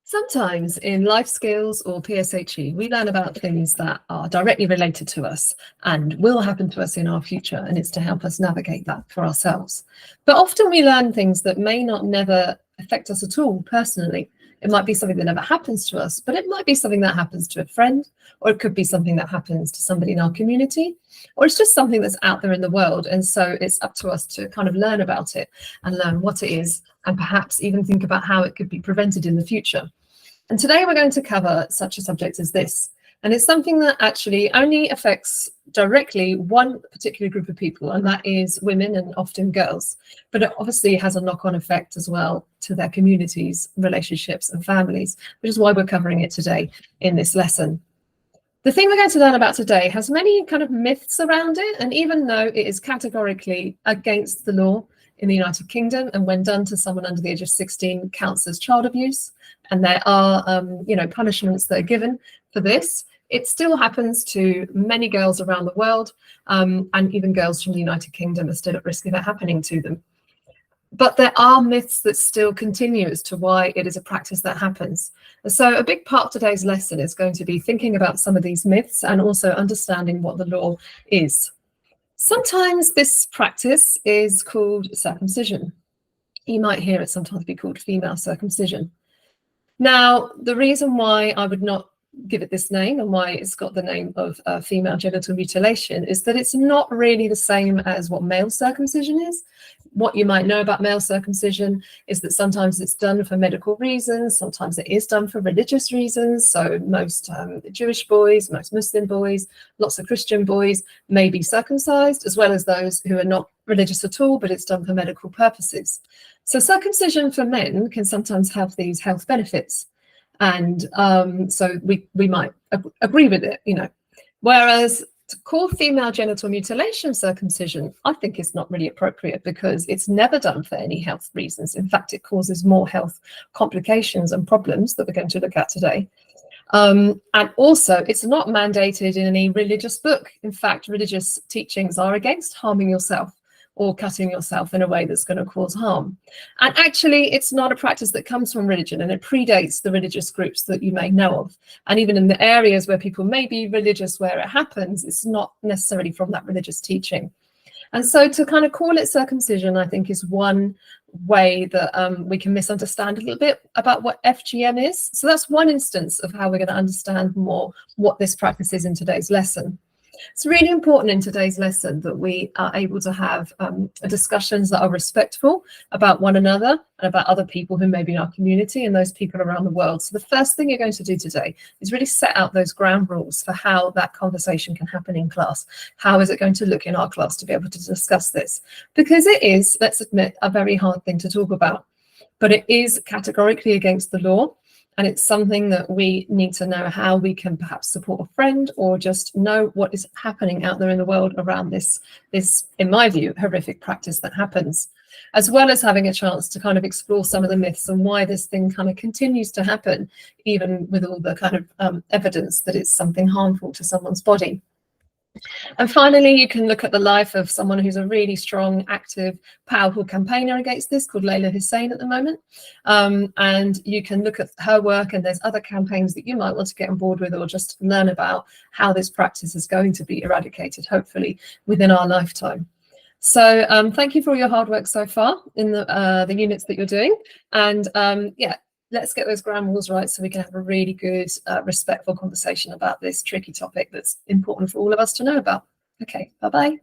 Sometimes in life skills or PSHE, we learn about things that are directly related to us and will happen to us in our future, and it's to help us navigate that for ourselves. But often we learn things that may not never affect us at all personally. It might be something that never happens to us, but it might be something that happens to a friend, or it could be something that happens to somebody in our community, or it's just something that's out there in the world. And so it's up to us to kind of learn about it and learn what it is, and perhaps even think about how it could be prevented in the future. And today we're going to cover such a subject as this. And it's something that actually only affects directly one particular group of people, and that is women and often girls. But it obviously has a knock-on effect as well to their communities, relationships and families, which is why we're covering it today in this lesson. The thing we're going to learn about today has many kind of myths around it, and even though it is categorically against the law in the United Kingdom, and when done to someone under the age of 16 counts as child abuse, and there are punishments that are given for this, it still happens to many girls around the world, and even girls from the United Kingdom are still at risk of it happening to them. But there are myths that still continue as to why it is a practice that happens. And so a big part of today's lesson is going to be thinking about some of these myths and also understanding what the law is. Sometimes this practice is called circumcision. You might hear it sometimes be called female circumcision. Now, the reason why I would not give it this name and why it's got the name of female genital mutilation is that it's not really the same as what male circumcision is. What you might know about male circumcision is that sometimes it's done for medical reasons, sometimes it is done for religious reasons. So most Jewish boys, most Muslim boys, lots of Christian boys may be circumcised, as well as those who are not religious at all, but it's done for medical purposes. So circumcision for men can sometimes have these health benefits. And so we might agree with it, whereas to call female genital mutilation circumcision, I think is not really appropriate because it's never done for any health reasons. In fact, it causes more health complications and problems that we're going to look at today. And also, it's not mandated in any religious book. In fact, religious teachings are against harming yourself or cutting yourself in a way that's going to cause harm. And actually, it's not a practice that comes from religion, and it predates the religious groups that you may know of. And even in the areas where people may be religious where it happens, it's not necessarily from that religious teaching. And so to kind of call it circumcision, I think, is one way that we can misunderstand a little bit about what FGM is. So that's one instance of how we're going to understand more what this practice is in today's lesson. It's really important in today's lesson that we are able to have discussions that are respectful about one another and about other people who may be in our community and those people around the world. So the first thing you're going to do today is really set out those ground rules for how that conversation can happen in class. How is it going to look in our class to be able to discuss this? Because it is, let's admit, a very hard thing to talk about, but it is categorically against the law. And it's something that we need to know how we can perhaps support a friend or just know what is happening out there in the world around this, in my view, horrific practice that happens, as well as having a chance to kind of explore some of the myths and why this thing kind of continues to happen, even with all the kind of evidence that it's something harmful to someone's body. And finally, you can look at the life of someone who's a really strong, active, powerful campaigner against this, called Layla Hussein at the moment. And you can look at her work, and there's other campaigns that you might want to get on board with, or just learn about how this practice is going to be eradicated, hopefully, within our lifetime. So thank you for all your hard work so far in the units that you're doing. And yeah, let's get those ground rules right so we can have a really good, respectful conversation about this tricky topic that's important for all of us to know about. Okay, bye-bye.